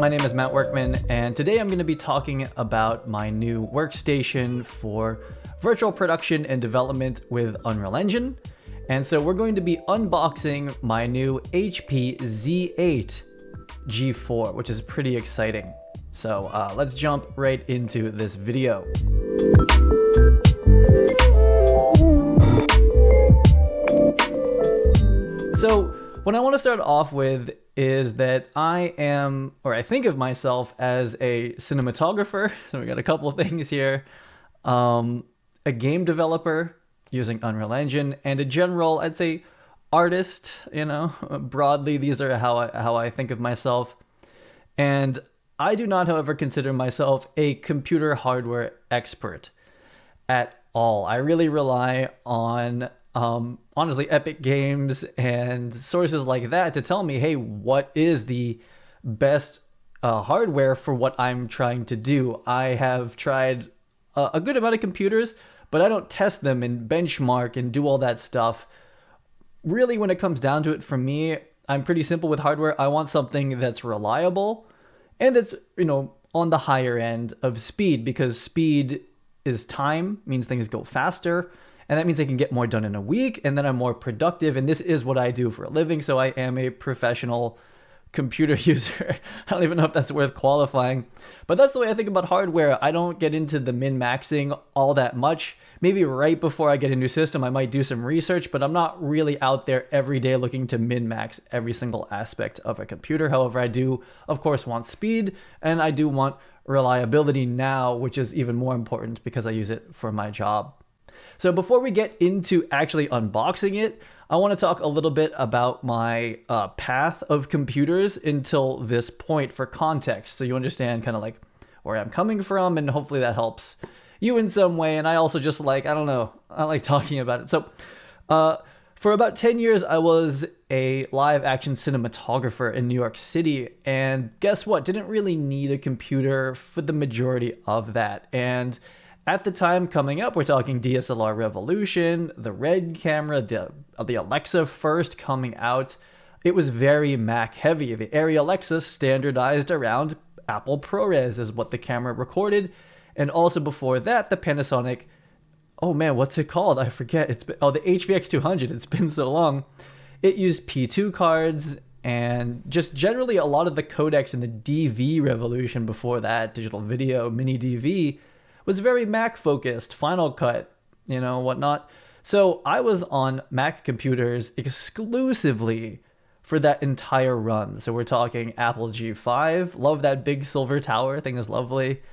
my name is Matt Workman, and today I'm going to be talking about my new workstation for virtual production and development with Unreal Engine. And so we're going to be unboxing my new HP Z8 G4, which is pretty exciting. So let's jump right into this video. So what I want to start off with is that I am, or I think of myself as a cinematographer. So we got a couple of things here. A game developer using Unreal Engine, and a general, I'd say, artist, you know, broadly, these are how I think of myself. And I do not, however, consider myself a computer hardware expert at all. I really rely on honestly Epic Games and sources like that to tell me, hey, what is the best hardware for what I'm trying to do. I have tried a good amount of computers, but I don't test them and benchmark and do all that stuff. Really, when it comes down to it, for me, I'm pretty simple with hardware. I want something that's reliable and that's, you know, on the higher end of speed, because speed is time, means things go faster. And that means I can get more done in a week, and then I'm more productive. And this is what I do for a living. So I am a professional computer user. I don't even know if that's worth qualifying, but that's the way I think about hardware. I don't get into the min-maxing all that much. Maybe right before I get a new system, I might do some research, but I'm not really out there every day looking to min-max every single aspect of a computer. However, I do, of course, want speed, and I do want reliability now, which is even more important because I use it for my job. So before we get into actually unboxing it, I want to talk a little bit about my path of computers until this point for context, so you understand kind of like where I'm coming from, and hopefully that helps you in some way. And I also just like, I don't know, I like talking about it. So for about 10 years, I was a live action cinematographer in New York City. And guess what? Didn't really need a computer for the majority of that. And at the time coming up, we're talking DSLR revolution, the Red camera, the Alexa first coming out. It was very Mac heavy. The Arri Alexa standardized around Apple ProRes is what the camera recorded. And also before that, the Panasonic, oh man, what's it called? I forget. The HVX 200. It's been so long. It used P2 cards, and just generally a lot of the codecs in the DV revolution before that, digital video, mini DV, was very Mac focused, Final Cut, you know, whatnot. So I was on Mac computers exclusively for that entire run. So we're talking Apple G5, love that big silver tower, thing is lovely.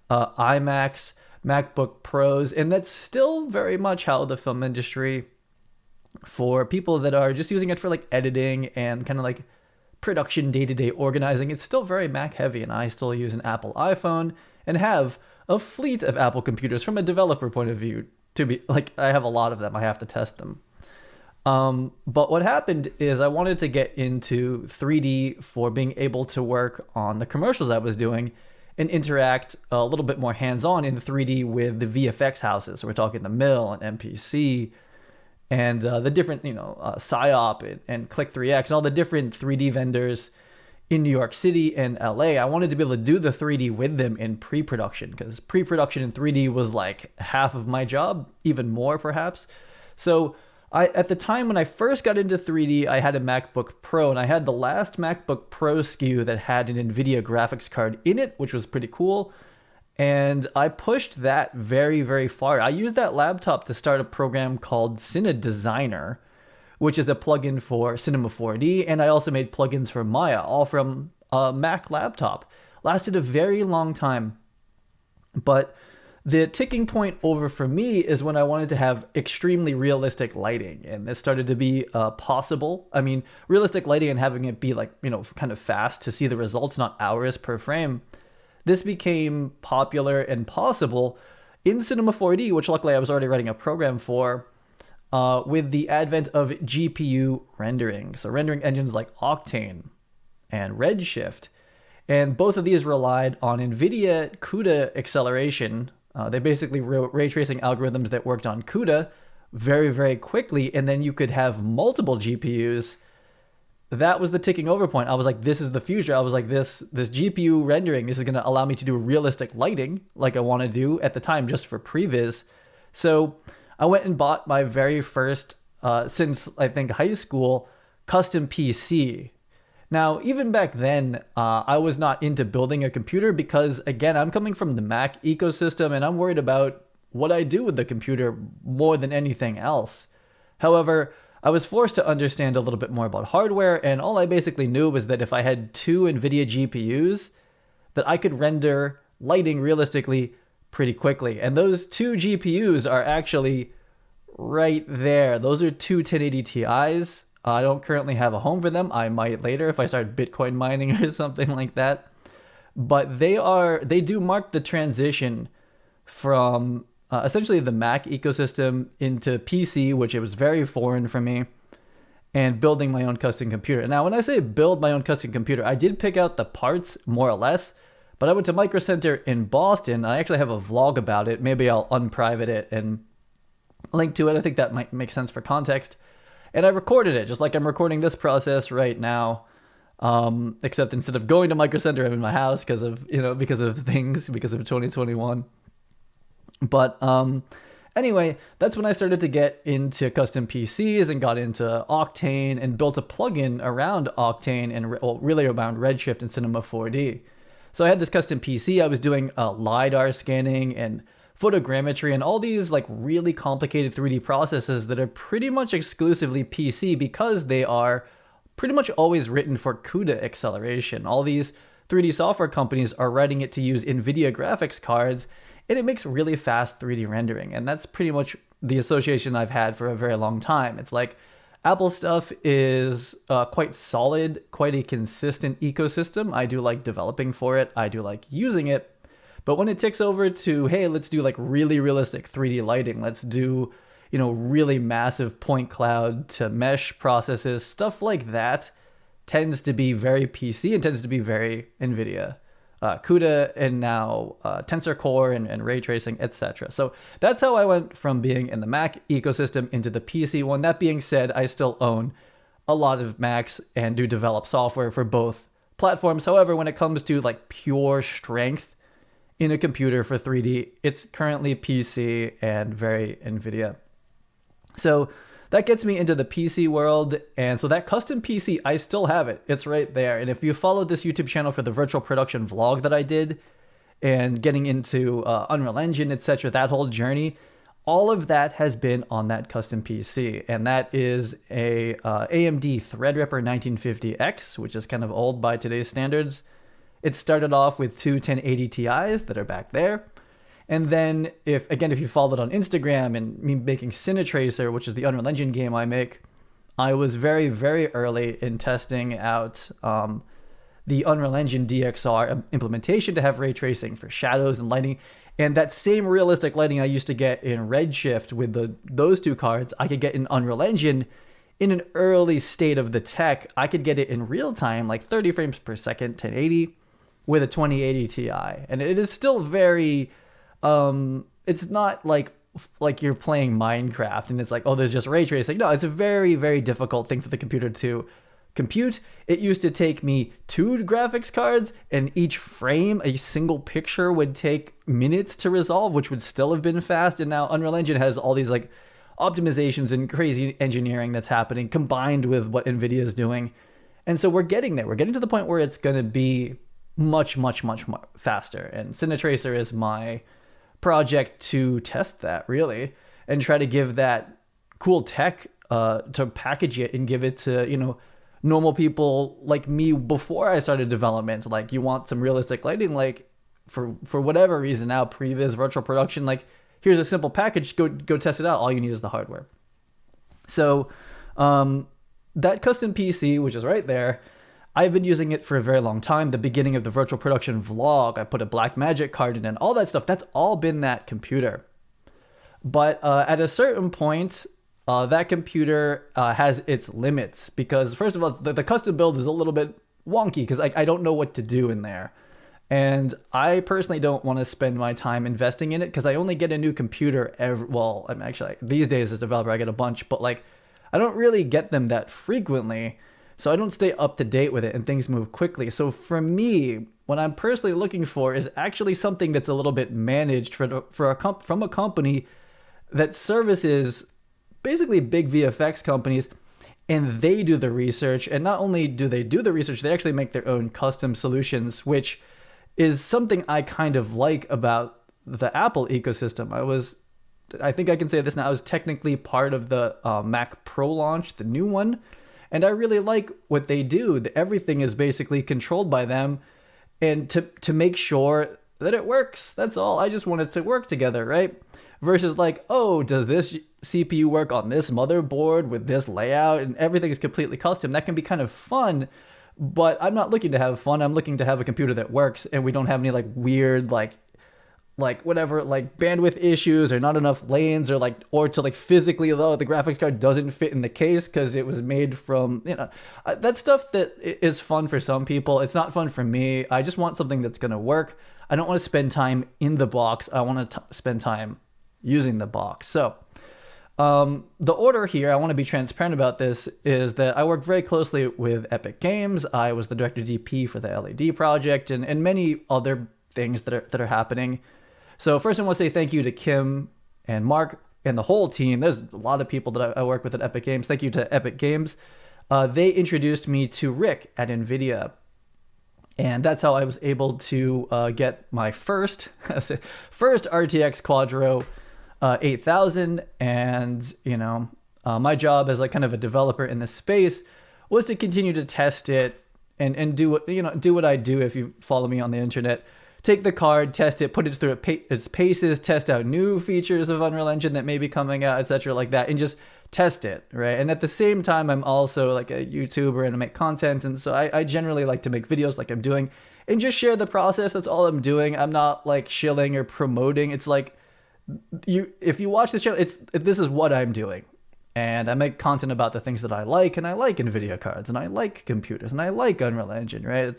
iMacs, MacBook Pros, and that's still very much how the film industry, for people that are just using it for like editing and kind of like production day-to-day organizing, it's still very Mac heavy. And I still use an Apple iPhone and have a fleet of Apple computers from a developer point of view. To be like, I have a lot of them. I have to test them. But what happened is I wanted to get into 3D for being able to work on the commercials I was doing and interact a little bit more hands-on in 3D with the VFX houses. So we're talking the Mill and MPC and the different, you know, PsyOp and Click3X and all the different 3D vendors in New York City and LA. I wanted to be able to do the 3D with them in pre-production, because pre-production in 3D was like half of my job, even more perhaps. So at the time when I first got into 3D, I had a MacBook Pro, and I had the last MacBook Pro Skew that had an Nvidia graphics card in it, which was pretty cool. And I pushed that very, very far. I used that laptop to start a program called Cine Designer, which is a plugin for Cinema 4D, and I also made plugins for Maya, all from a Mac laptop. Lasted a very long time. But the ticking point over for me is when I wanted to have extremely realistic lighting, and this started to be possible. I mean, realistic lighting and having it be like, you know, kind of fast to see the results, not hours per frame. This became popular and possible in Cinema 4D, which luckily I was already writing a program for, with the advent of GPU rendering. So rendering engines like Octane and Redshift. And both of these relied on Nvidia CUDA acceleration. They basically wrote ray tracing algorithms that worked on CUDA very, very quickly. And then you could have multiple GPUs that was the ticking over point. I was like, this is the future. I was like, this GPU rendering, this is going to allow me to do realistic lighting like I want to do at the time just for previs. So I went and bought my very first, since I think high school, custom PC. Now, even back then, I was not into building a computer because, again, I'm coming from the Mac ecosystem and I'm worried about what I do with the computer more than anything else. However, I was forced to understand a little bit more about hardware, and all I basically knew was that if I had two Nvidia GPUs, that I could render lighting realistically pretty quickly. And those two GPUs are actually right there. Those are two 1080 Ti's. I don't currently have a home for them. I might later if I start Bitcoin mining or something like that. But they do mark the transition from essentially the Mac ecosystem into PC, which it was very foreign for me, and building my own custom computer. Now, when I say build my own custom computer, I did pick out the parts more or less, but I went to Micro Center in Boston. I actually have a vlog about it. Maybe I'll unprivate it and link to it. I think that might make sense for context. And I recorded it just like I'm recording this process right now. Except instead of going to Micro Center, I'm in my house because of 2021. But anyway, that's when I started to get into custom PCs and got into Octane and built a plugin around Octane and really around Redshift and Cinema 4D. So I had this custom PC. I was doing LiDAR scanning and photogrammetry and all these like really complicated 3D processes that are pretty much exclusively PC because they are pretty much always written for CUDA acceleration. All these 3D software companies are writing it to use Nvidia graphics cards, and it makes really fast 3D rendering. And that's pretty much the association I've had for a very long time. It's like Apple stuff is quite solid, quite a consistent ecosystem. I do like developing for it. I do like using it. But when it ticks over to, hey, let's do like really realistic 3D lighting, let's do, really massive point cloud to mesh processes, stuff like that tends to be very PC and tends to be very Nvidia. CUDA and now Tensor Core and ray tracing, etc. So that's how I went from being in the Mac ecosystem into the PC one. That being said, I still own a lot of Macs and do develop software for both platforms. However, when it comes to like pure strength in a computer for 3D, it's currently PC and very Nvidia. So that gets me into the PC world. And so that custom PC, I still have it. It's right there. And if you followed this YouTube channel for the virtual production vlog that I did and getting into Unreal Engine, etc., that whole journey, all of that has been on that custom PC. And that is a AMD Threadripper 1950X, which is kind of old by today's standards. It started off with two 1080 Ti's that are back there. And then if you followed on Instagram and me making Cine Tracer, which is the Unreal Engine game I make, I was very, very early in testing out the Unreal Engine DXR implementation to have ray tracing for shadows and lighting. And that same realistic lighting I used to get in Redshift with those two cards, I could get in Unreal Engine in an early state of the tech. I could get it in real time, like 30 frames per second, 1080, with a 2080 Ti. And it is still very... it's not like you're playing Minecraft and it's like, oh, there's just ray tracing. No, it's a very, very difficult thing for the computer to compute. It used to take me 2 graphics cards, and each frame, a single picture, would take minutes to resolve, which would still have been fast. And now Unreal Engine has all these like optimizations and crazy engineering that's happening combined with what Nvidia is doing. And so we're getting there. We're getting to the point where it's going to be much, much, much faster. And Cine Tracer is my project to test that, really, and try to give that cool tech to package it and give it to normal people like me before I started development. Like, you want some realistic lighting, like for whatever reason now, previs, virtual production, like here's a simple package, go test it out. All you need is the hardware. So that custom PC, which is right there, I've been using it for a very long time. The beginning of the virtual production vlog, I put a Blackmagic card in and all that stuff. That's all been that computer. But at a certain point, that computer has its limits because, first of all, the custom build is a little bit wonky because I don't know what to do in there. And I personally don't want to spend my time investing in it because I only get a new computer I'm actually, these days as a developer, I get a bunch, but like I don't really get them that frequently. So I don't stay up to date with it and things move quickly. So for me, what I'm personally looking for is actually something that's a little bit managed from a company that services basically big VFX companies, and they do the research. And not only do they do the research, they actually make their own custom solutions, which is something I kind of like about the Apple ecosystem. I think I can say this now, I was technically part of the Mac Pro launch, the new one, and I really like what they do. Everything is basically controlled by them, and to make sure that it works. That's all. I just want it to work together, right? Versus like, oh, does this CPU work on this motherboard with this layout, and everything is completely custom. That can be kind of fun, but I'm not looking to have fun. I'm looking to have a computer that works, and we don't have any like weird whatever, like bandwidth issues or not enough lanes, or to like physically, though, the graphics card doesn't fit in the case because it was made from, that stuff that is fun for some people. It's not fun for me. I just want something that's going to work. I don't want to spend time in the box. I want to spend time using the box. So the order here, I want to be transparent about this, is that I worked very closely with Epic Games. I was the director DP for the LED project and many other things that are happening. So first I want to say thank you to Kim and Mark and the whole team. There's a lot of people that I work with at Epic Games. Thank you to Epic Games. They introduced me to Rick at Nvidia. And that's how I was able to get my first RTX Quadro 8000. And, my job as like kind of a developer in this space was to continue to test it and do what I do if you follow me on the internet. Take the card, test it, put it through its paces, test out new features of Unreal Engine that may be coming out, etc. like that, and just test it, right? And at the same time, I'm also like a YouTuber and I make content, and so I generally like to make videos like I'm doing and just share the process. That's all I'm doing. I'm not like shilling or promoting. It's like, if you watch this channel, this is what I'm doing. And I make content about the things that I like, and I like Nvidia cards, and I like computers, and I like Unreal Engine, right?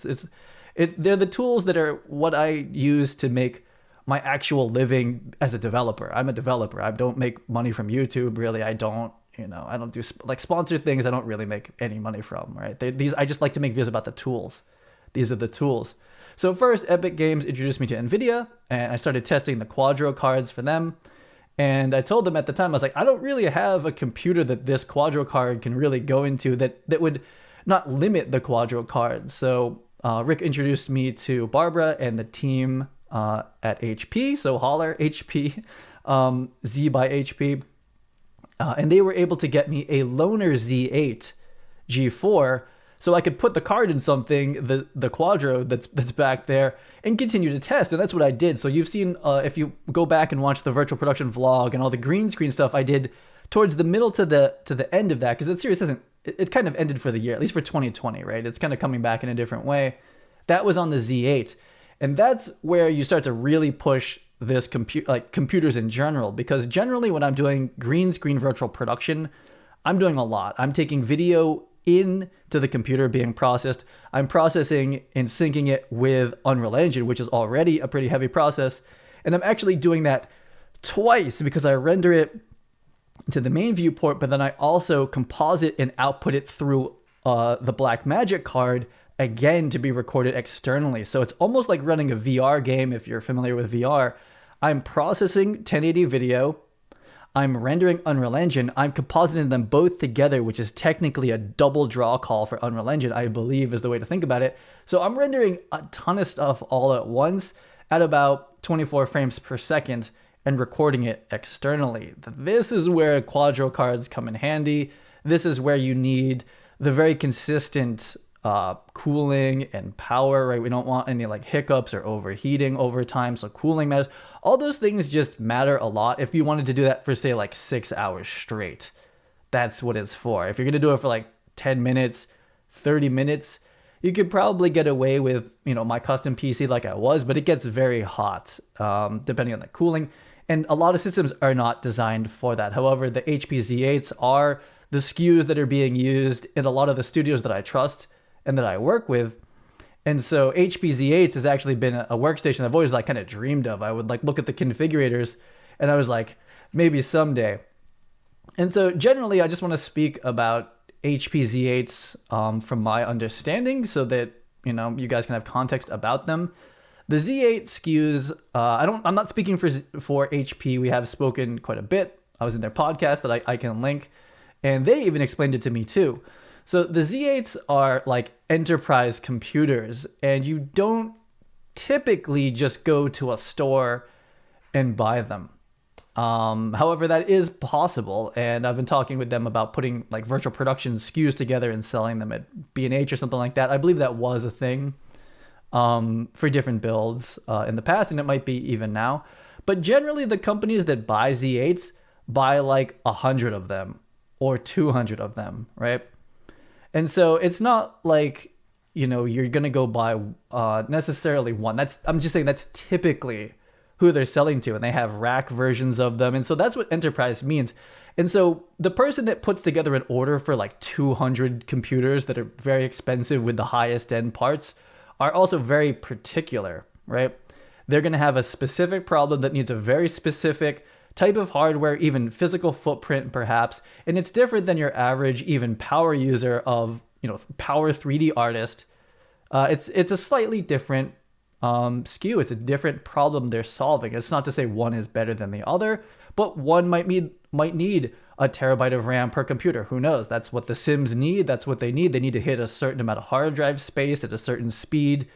They're the tools that are what I use to make my actual living as a developer. I'm a developer. I don't make money from YouTube, really. I don't do like sponsored things. I don't really make any money from, right? I just like to make videos about the tools. These are the tools. So first, Epic Games introduced me to Nvidia, and I started testing the Quadro cards for them. And I told them at the time, I was like, I don't really have a computer that this Quadro card can really go into that would not limit the Quadro card. So Rick introduced me to Barbara and the team at HP, so holler HP, Z by HP, and they were able to get me a loaner Z8 G4, so I could put the card in something, the Quadro that's back there, and continue to test. And that's what I did. So you've seen, if you go back and watch the virtual production vlog and all the green screen stuff I did towards the middle to the end of that, because that series it kind of ended for the year, at least for 2020, right? It's kind of coming back in a different way. That was on the Z8. And that's where you start to really push this computers in general, because generally when I'm doing green screen virtual production, I'm doing a lot. I'm taking video into the computer being processed. I'm processing and syncing it with Unreal Engine, which is already a pretty heavy process. And I'm actually doing that twice because I render it to the main viewport, but then I also composite and output it through the Blackmagic card again to be recorded externally. So it's almost like running a VR game if you're familiar with VR. I'm processing 1080 video, I'm rendering Unreal Engine, I'm compositing them both together, which is technically a double draw call for Unreal Engine, I believe is the way to think about it. So I'm rendering a ton of stuff all at once at about 24 frames per second and recording it externally. This is where Quadro cards come in handy. This is where you need the very consistent cooling and power, right? We don't want any like hiccups or overheating over time, so cooling matters. All those things just matter a lot. If you wanted to do that for say like 6 hours straight, that's what it's for. If you're gonna do it for like 10 minutes, 30 minutes, you could probably get away with, my custom PC like I was, but it gets very hot depending on the cooling. And a lot of systems are not designed for that. However, the HP Z8s are the Skews that are being used in a lot of the studios that I trust and that I work with. And so HP Z8s has actually been a workstation I've always like kind of dreamed of. I would like look at the configurators and I was like, maybe someday. And so generally I just want to speak about HP Z8s from my understanding, so that you guys can have context about them. The Z8 skews. I'm not speaking for HP. We have spoken quite a bit. I was in their podcast that I can link, and they even explained it to me too. So the Z8s are like enterprise computers, and you don't typically just go to a store and buy them. However, that is possible, and I've been talking with them about putting like virtual production SKUs together and selling them at B&H or something like that. I believe that was a thing for different builds in the past, and it might be even now. But generally, the companies that buy Z8s buy like 100 of them or 200 of them, right? And so it's not like you're gonna go buy necessarily one. I'm just saying that's typically who they're selling to, and they have rack versions of them. And so that's what enterprise means. And so the person that puts together an order for like 200 computers that are very expensive with the highest end parts are also very particular, right? They're going to have a specific problem that needs a very specific type of hardware, even physical footprint perhaps. And it's different than your average even power user of, power 3D artist. It's a slightly different skew. It's a different problem they're solving. It's not to say one is better than the other, but one might need a terabyte of RAM per computer. Who knows? That's what the Sims need. That's what they need. They need to hit a certain amount of hard drive space at a certain speed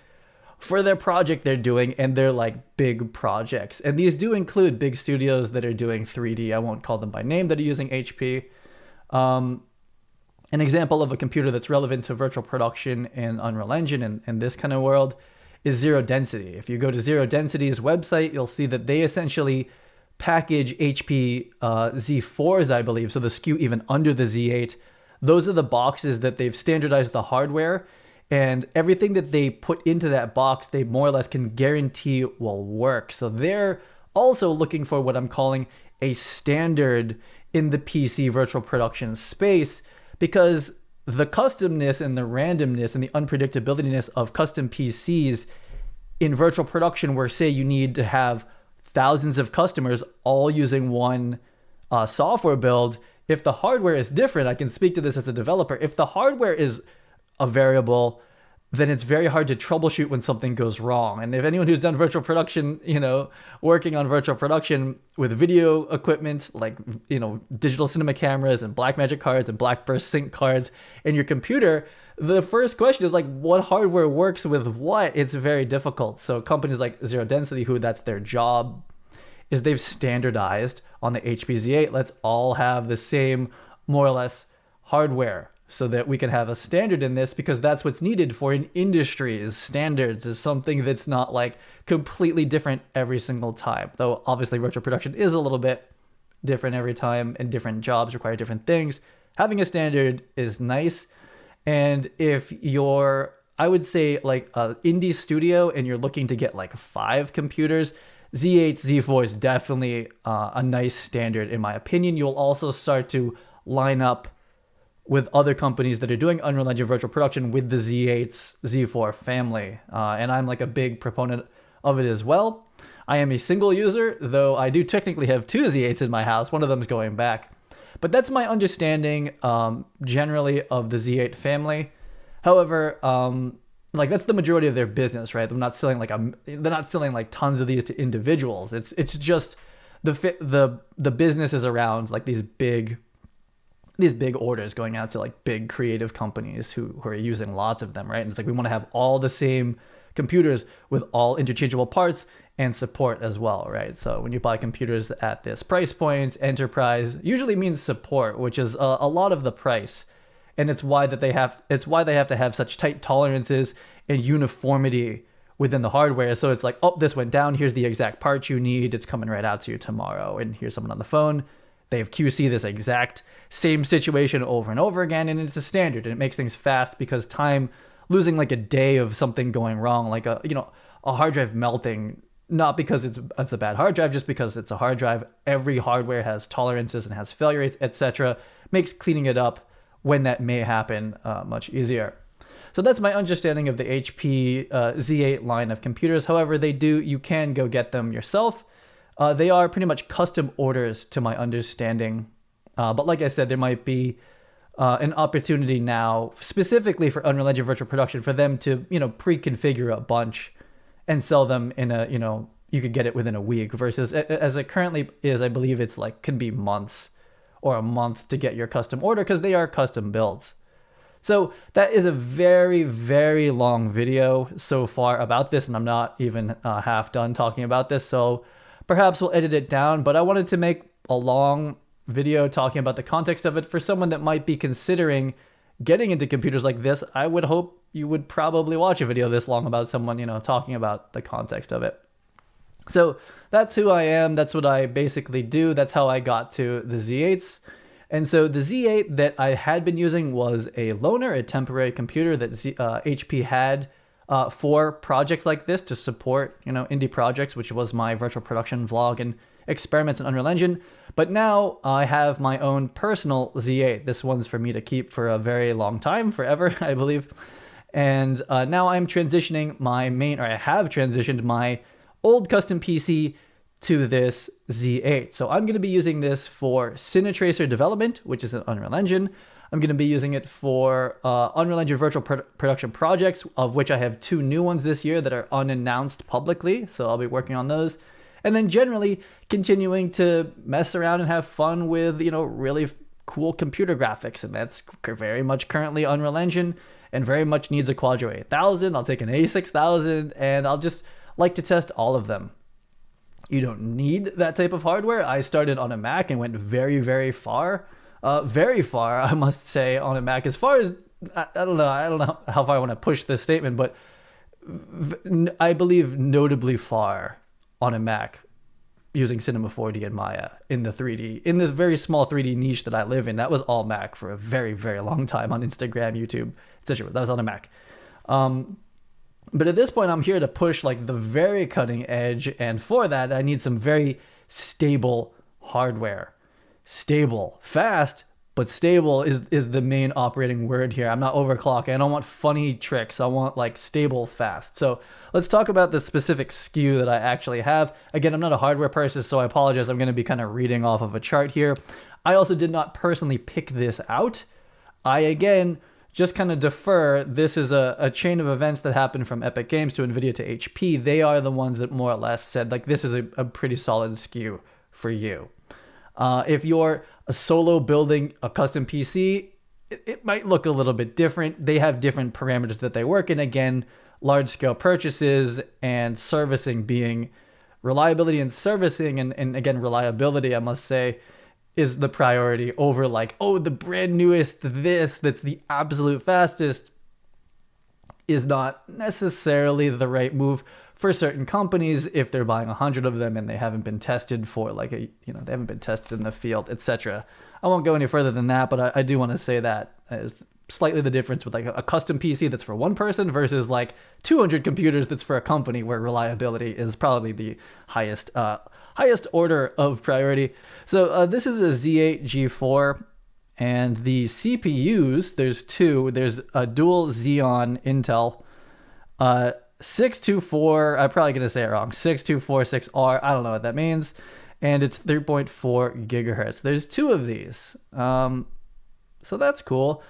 for their project they're doing, and they're like big projects. And these do include big studios that are doing 3D. I won't call them by name, that are using HP. An example of a computer that's relevant to virtual production in Unreal Engine and this kind of world is Zero Density. If you go to Zero Density's website, you'll see that they essentially package HP Z4s, I believe, so the SKU even under the Z8. Those are the boxes that they've standardized the hardware, and everything that they put into that box, they more or less can guarantee will work. So they're also looking for what I'm calling a standard in the PC virtual production space, because the customness and the randomness and the unpredictability of custom PCs in virtual production, where say you need to have thousands of customers all using one software build, if the hardware is different, I can speak to this as a developer, if the hardware is a variable, then it's very hard to troubleshoot when something goes wrong. And if anyone who's done virtual production, working on virtual production with video equipment like, digital cinema cameras and Blackmagic cards and Blackburst sync cards in your computer, the first question is like, what hardware works with what? It's very difficult. So companies like Zero Density, who that's their job, is they've standardized on the HP Z8. Let's all have the same, more or less, hardware, so that we can have a standard in this, because that's what's needed for an industry. Is standards, is something that's not like completely different every single time. Though obviously virtual production is a little bit different every time, and different jobs require different things. Having a standard is nice. And if you're, I would say, like an indie studio and you're looking to get like 5 computers, Z8, Z4 is definitely a nice standard in my opinion. You'll also start to line up with other companies that are doing Unreal Engine virtual production with the Z8's Z4 family. And I'm like a big proponent of it as well. I am a single user, though I do technically have 2 Z8s in my house. One of them is going back. But that's my understanding generally of the Z8 family. However, like that's the majority of their business, right? They're not selling like tons of these to individuals. It's just the business is around like these big orders going out to like big creative companies who are using lots of them, right? And it's like we want to have all the same computers with all interchangeable parts and support as well, right? So when you buy computers at this price point, enterprise usually means support, which is a lot of the price. And it's why they have to have such tight tolerances and uniformity within the hardware. So it's like, oh, this went down, here's the exact part you need, it's coming right out to you tomorrow. And here's someone on the phone, they have QC this exact same situation over and over again, and it's a standard, and it makes things fast, because losing like a day of something going wrong, like a hard drive melting, not because it's a bad hard drive, just because it's a hard drive. Every hardware has tolerances and has failure rates, etc. Makes cleaning it up when that may happen much easier. So that's my understanding of the HP Z8 line of computers. However, you can go get them yourself. They are pretty much custom orders to my understanding. But like I said, there might be an opportunity now, specifically for Unreal Engine Virtual Production, for them to, pre-configure a bunch and sell them in a, you could get it within a week versus as it currently is, I believe it's like can be months or a month to get your custom order because they are custom builds. So that is a very, very long video so far about this, and I'm not even half done talking about this. So perhaps we'll edit it down, but I wanted to make a long video talking about the context of it for someone that might be considering getting into computers like this. I would hope you would probably watch a video this long about someone, talking about the context of it. So that's who I am. That's what I basically do. That's how I got to the Z8s. And so the Z8 that I had been using was a loaner, a temporary computer that HP had for projects like this to support, indie projects, which was my virtual production vlog and experiments in Unreal Engine. But now I have my own personal Z8. This one's for me to keep for a very long time, forever, I believe. And now I'm transitioning I have transitioned my old custom PC to this Z8. So I'm going to be using this for Cine Tracer development, which is an Unreal Engine. I'm going to be using it for Unreal Engine virtual production projects, of which I have 2 new ones this year that are unannounced publicly. So I'll be working on those. And then generally continuing to mess around and have fun with, really cool computer graphics. And that's very much currently Unreal Engine and very much needs a Quadro 8000. I'll take an A6000 and I'll just like to test all of them. You don't need that type of hardware. I started on a Mac and went very, very far. Very far, I must say, on a Mac. As far as, I don't know how far I want to push this statement, but I believe notably far on a Mac using Cinema 4D and Maya in the 3D, in the very small 3D niche that I live in. That was all Mac for a very, very long time on Instagram, YouTube, etc. That was on a Mac. But at this point, I'm here to push like the very cutting edge. And for that, I need some very stable hardware. Stable, fast, but stable is the main operating word here. I'm not overclocking. I don't want funny tricks. I want like stable, fast. So let's talk about the specific SKU that I actually have. Again, I'm not a hardware person, so I apologize. I'm going to be kind of reading off of a chart here. I also did not personally pick this out. I, again, just kind of defer. This is a chain of events that happened from Epic Games to Nvidia to HP. They are the ones that more or less said, like, this is a pretty solid SKU for you. If you're a solo building a custom PC, it might look a little bit different. They have different parameters that they work in. Again, large-scale purchases and servicing being reliability and servicing, and again, reliability, I must say, is the priority over like, oh, the brand newest this that's the absolute fastest is not necessarily the right move for certain companies if they're buying 100 of them and they haven't been tested for like they haven't been tested in the field, etc. I won't go any further than that, but I do want to say that is slightly the difference with like a custom PC that's for one person versus like 200 computers that's for a company, where reliability is probably the highest order of priority. So this is a Z8 G4, and the CPUs, there's 2. There's a dual Xeon Intel 624, I'm probably going to say it wrong, 6246R, I don't know what that means, and it's 3.4 gigahertz. There's 2 of these, so that's cool.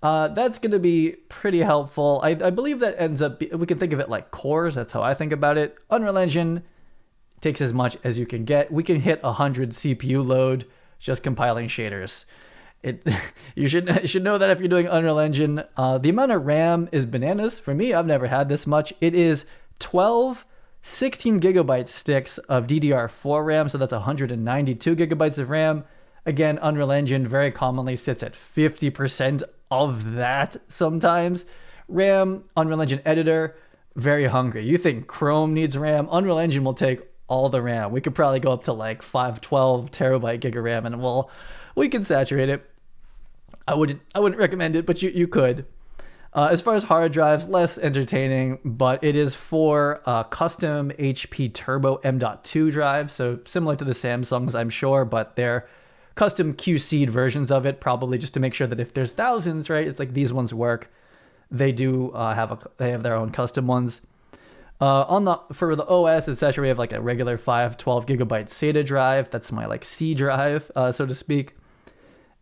That's going to be pretty helpful. I believe that ends up, we can think of it like cores, that's how I think about it. Unreal Engine takes as much as you can get. We can hit 100 CPU load just compiling shaders. You should know that if you're doing Unreal Engine. The amount of RAM is bananas. For me, I've never had this much. It is 12 16 gigabyte sticks of DDR4 RAM, so that's 192 gigabytes of RAM. Again, Unreal Engine very commonly sits at 50% of that sometimes. RAM, Unreal Engine Editor, very hungry. You think Chrome needs RAM? Unreal Engine will take all the RAM. We could probably go up to like 512 terabyte giga RAM, and we can saturate it. I wouldn't recommend it, but you could. As far as hard drives, less entertaining, but it is for custom HP Turbo M.2 drive, so similar to the Samsungs, I'm sure, but they're custom QC'd versions of it, probably just to make sure that if there's thousands, right, it's like these ones work. They do they have their own custom ones. For the OS, etc., we have like a regular 512 gigabyte SATA drive. That's my like C drive, so to speak.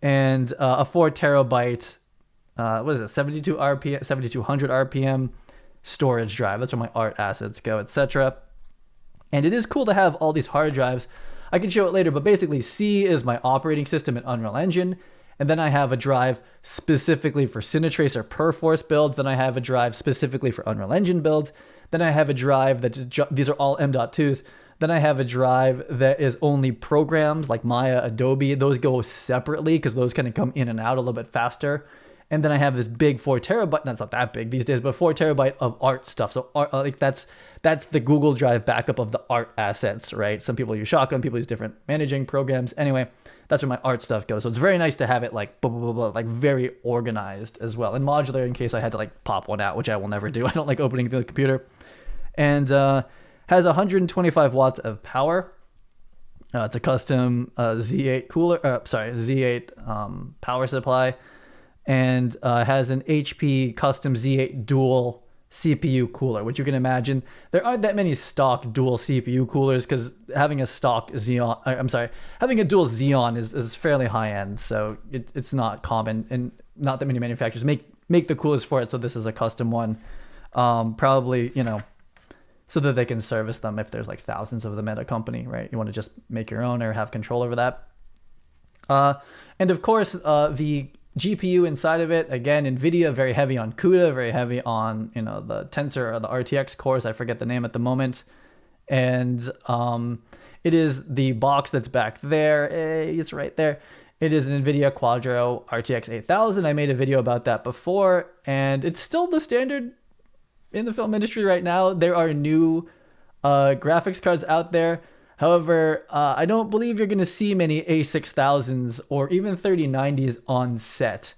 and a 4 terabyte, what is it, 7200 RPM storage drive. That's where my art assets go, etc. And it is cool to have all these hard drives. I can show it later, but basically C is my operating system in Unreal Engine. And then I have a drive specifically for Cine Tracer Perforce builds. Then I have a drive specifically for Unreal Engine builds. Then I have a drive these are all M.2s. Then I have a drive that is only programs like Maya, Adobe. Those go separately because those kind of come in and out a little bit faster. And then I have this big 4 terabyte. That's not that big these days, but 4 terabyte of art stuff. So art, like that's the Google Drive backup of the art assets, right? Some people use Shotgun, people use different managing programs. Anyway, that's where my art stuff goes. So it's very nice to have it like blah, blah, blah, blah, like very organized as well, and modular in case I had to like pop one out, which I will never do. I don't like opening the computer. And has 125 watts of power. It's a custom Z8 Z8 power supply, and has an HP custom Z8 dual CPU cooler, which you can imagine there aren't that many stock dual CPU coolers because having a dual Xeon is fairly high end, so it's not common, and not that many manufacturers make the coolers for it. So this is a custom one, probably, so that they can service them if there's like thousands of them at a company, right? You want to just make your own or have control over that. And of course, the GPU inside of it, again, Nvidia, very heavy on CUDA, very heavy on, the Tensor or the RTX cores. I forget the name at the moment. And it is the box that's back there. It's right there. It is an Nvidia Quadro RTX 8000. I made a video about that before, and it's still the standard in the film industry right now. There are new graphics cards out there. However, I don't believe you're going to see many A6000s or even 3090s on set,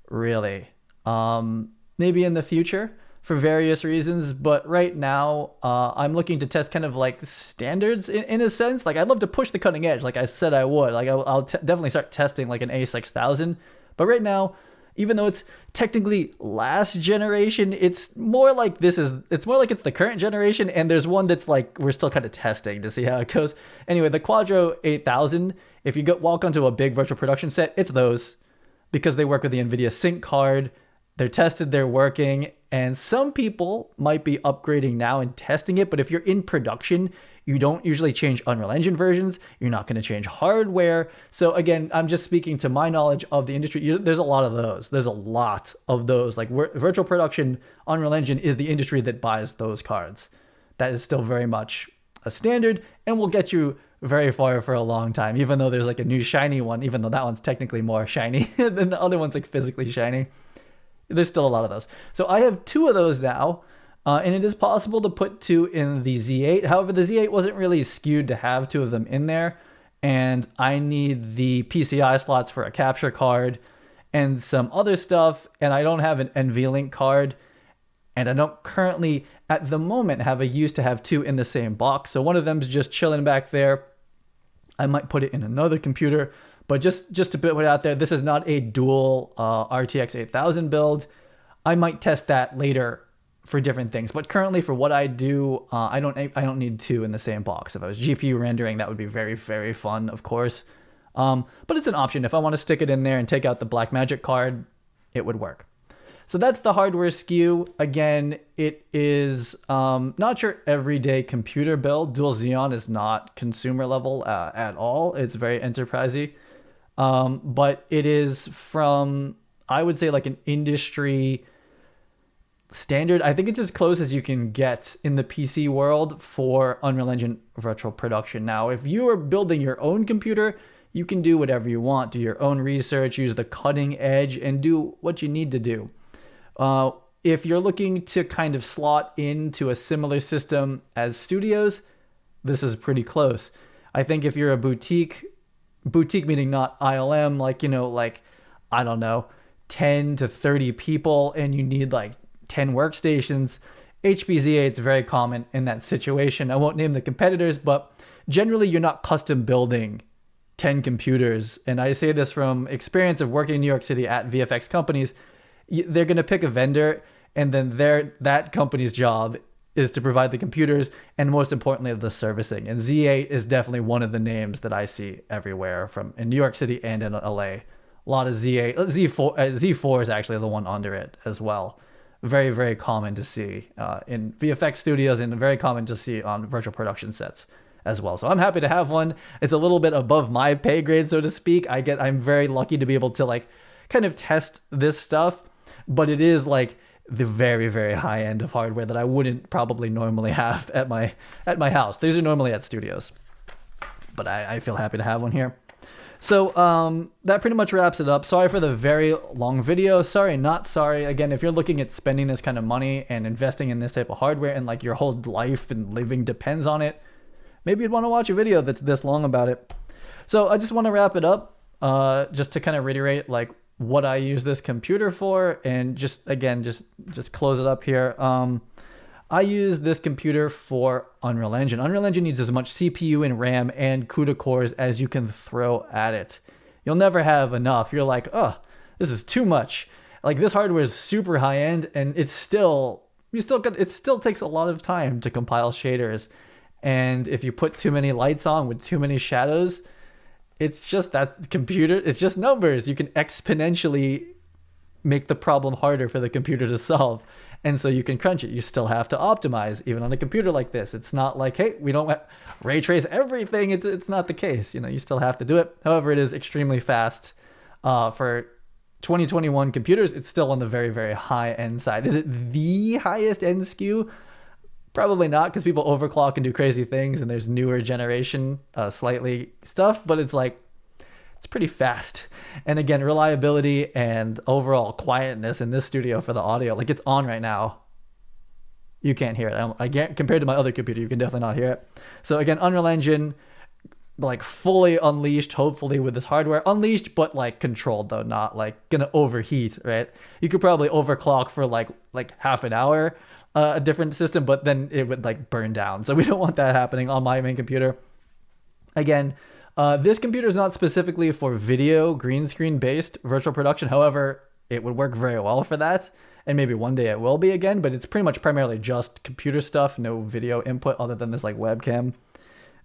really. Maybe in the future for various reasons, but right now I'm looking to test kind of like standards in a sense. Like, I'd love to push the cutting edge, like I said I would. Like, I'll definitely start testing like an A6000, but right now, even though it's technically last generation, it's more like it's the current generation, and there's one that's like we're still kind of testing to see how it goes. Anyway, the Quadro 8000, if you walk onto a big virtual production set, it's those, because they work with the Nvidia Sync card. They're tested, they're working, and some people might be upgrading now and testing it, but if you're in production, you don't usually change Unreal Engine versions. You're not going to change hardware. So again, I'm just speaking to my knowledge of the industry. There's a lot of those. There's a lot of those. Like, virtual production, Unreal Engine is the industry that buys those cards. That is still very much a standard and will get you very far for a long time, even though there's like a new shiny one, even though that one's technically more shiny than the other one's like physically shiny. There's still a lot of those. So I have 2 of those now. And it is possible to put 2 in the Z8. However, the Z8 wasn't really skewed to have 2 of them in there. And I need the PCI slots for a capture card and some other stuff. And I don't have an NVLink card. And I don't currently, at the moment, have a use to have 2 in the same box. So one of them's just chilling back there. I might put it in another computer. But just to put it out there, this is not a dual RTX 8000 build. I might test that later for different things, but currently for what I do, I don't need 2 in the same box. If I was GPU rendering, that would be very, very fun, of course. But it's an option. If I want to stick it in there and take out the Blackmagic card, it would work. So that's the hardware Skew. Again, it is not your everyday computer build. Dual Xeon is not consumer level at all. It's very enterprisey. But it is from, I would say, like an industry standard. I think it's as close as you can get in the PC world for Unreal Engine virtual production. Now, if you are building your own computer, you can do whatever you want, do your own research, use the cutting edge, and do what you need to do. If you're looking to kind of slot into a similar system as studios, this is pretty close. I think if you're a boutique meaning not ILM, like, I don't know, 10 to 30 people, and you need like 10 workstations, HP Z8 is very common in that situation. I won't name the competitors, but generally you're not custom building 10 computers. And I say this from experience of working in New York City at VFX companies. They're going to pick a vendor, and then that company's job is to provide the computers and, most importantly, the servicing. And Z8 is definitely one of the names that I see everywhere, from in New York City and in LA A lot of Z8, Z4 is actually the one under it as well. Very, very common to see in VFX studios, and very common to see on virtual production sets as well. So I'm happy to have one. It's a little bit above my pay grade, so to speak. I'm very lucky to be able to like kind of test this stuff, but it is like the very, very high end of hardware that I wouldn't probably normally have at my house. These are normally at studios, but I feel happy to have one here. So that pretty much wraps it up. Sorry for the very long video. Sorry, not sorry. Again, if you're looking at spending this kind of money and investing in this type of hardware and like your whole life and living depends on it, maybe you'd want to watch a video that's this long about it. So I just want to wrap it up just to kind of reiterate like what I use this computer for, and just again, just close it up here. I use this computer for Unreal Engine. Unreal Engine needs as much CPU and RAM and CUDA cores as you can throw at it. You'll never have enough. You're like, oh, this is too much. Like this hardware is super high end, and it still takes a lot of time to compile shaders. And if you put too many lights on with too many shadows, it's just that computer. It's just numbers. You can exponentially make the problem harder for the computer to solve. And so you can crunch it. You still have to optimize, even on a computer like this. It's not like, hey, we don't ray trace everything. It's not the case. You know, you still have to do it. However, it is extremely fast. For 2021 computers, it's still on the very, very high end side. Is it the highest end SKU? Probably not, because people overclock and do crazy things, and there's newer generation slightly stuff, but it's like, it's pretty fast. And again, reliability and overall quietness in this studio for the audio, like it's on right now. You can't hear it. I can't, compared to my other computer, you can definitely not hear it. So again, Unreal Engine, like fully unleashed, hopefully with this hardware. Unleashed, but like controlled though, not like gonna overheat, right? You could probably overclock for like half an hour, a different system, but then it would like burn down. So we don't want that happening on my main computer. Again, this computer is not specifically for video green screen based virtual production. However, it would work very well for that. And maybe one day it will be again, but it's pretty much primarily just computer stuff, no video input other than this like webcam.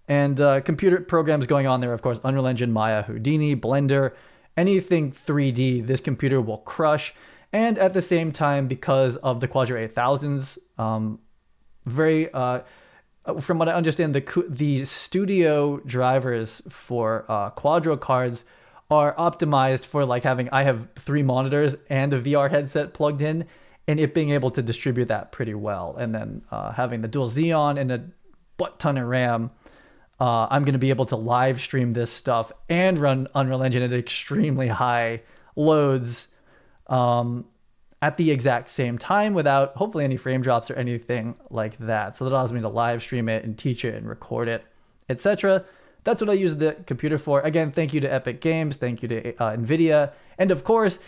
And computer programs going on there, of course, Unreal Engine, Maya, Houdini, Blender, anything 3D, this computer will crush. And at the same time, because of the Quadro 8000s, from what I understand, the studio drivers for Quadro cards are optimized for like I have 3 monitors and a VR headset plugged in, and it being able to distribute that pretty well. And then having the dual Xeon and a butt ton of RAM, I'm going to be able to live stream this stuff and run Unreal Engine at extremely high loads at the exact same time without hopefully any frame drops or anything like that. So that allows me to live stream it and teach it and record it, etc. That's what I use the computer for. Again, thank you to Epic Games. Thank you to Nvidia. And of course,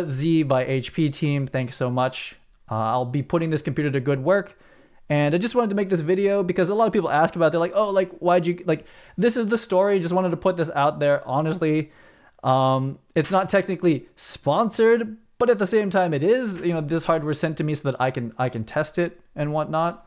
Z by HP team. Thanks so much. I'll be putting this computer to good work. And I just wanted to make this video because a lot of people ask about it. They're like, oh, like, why'd you, like, this is the story. Just wanted to put this out there. Honestly, it's not technically sponsored, but at the same time it is. You know, this hardware sent to me so that I can test it and whatnot.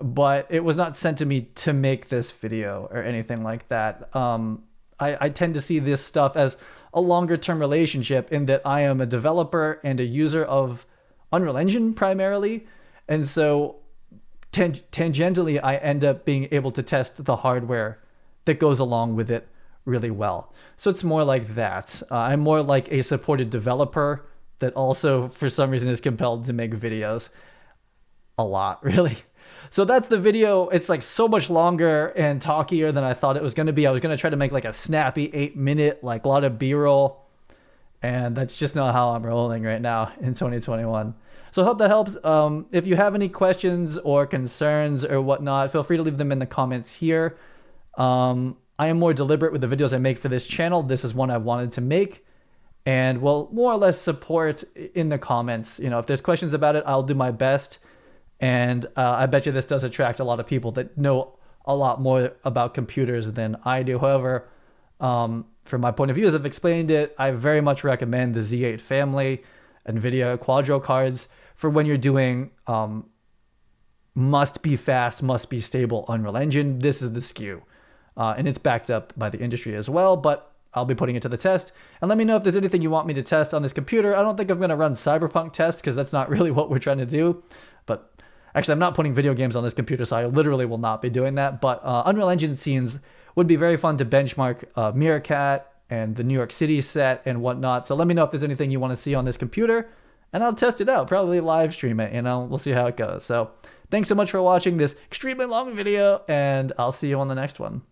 But it was not sent to me to make this video or anything like that. I tend to see this stuff as a longer term relationship in that I am a developer and a user of Unreal Engine primarily. And so tangentially, I end up being able to test the hardware that goes along with it really well. So it's more like that. I'm more like a supported developer that also, for some reason, is compelled to make videos a lot, really. So that's the video. It's like so much longer and talkier than I thought it was going to be. I was going to try to make like a snappy 8-minute, like a lot of B-roll. And that's just not how I'm rolling right now in 2021. So I hope that helps. If you have any questions or concerns or whatnot, feel free to leave them in the comments here. I am more deliberate with the videos I make for this channel. This is one I wanted to make and will more or less support in the comments. You know, if there's questions about it, I'll do my best. And I bet you this does attract a lot of people that know a lot more about computers than I do. However, from my point of view, as I've explained it, I very much recommend the Z8 family, Nvidia Quadro cards for when you're doing must be fast, must be stable Unreal Engine. This is the Skew. And it's backed up by the industry as well. But I'll be putting it to the test. And let me know if there's anything you want me to test on this computer. I don't think I'm going to run Cyberpunk tests because that's not really what we're trying to do. But actually, I'm not putting video games on this computer, so I literally will not be doing that. But Unreal Engine scenes would be very fun to benchmark Meerkat and the New York City set and whatnot. So let me know if there's anything you want to see on this computer, and I'll test it out, probably live stream it, we'll see how it goes. So thanks so much for watching this extremely long video, and I'll see you on the next one.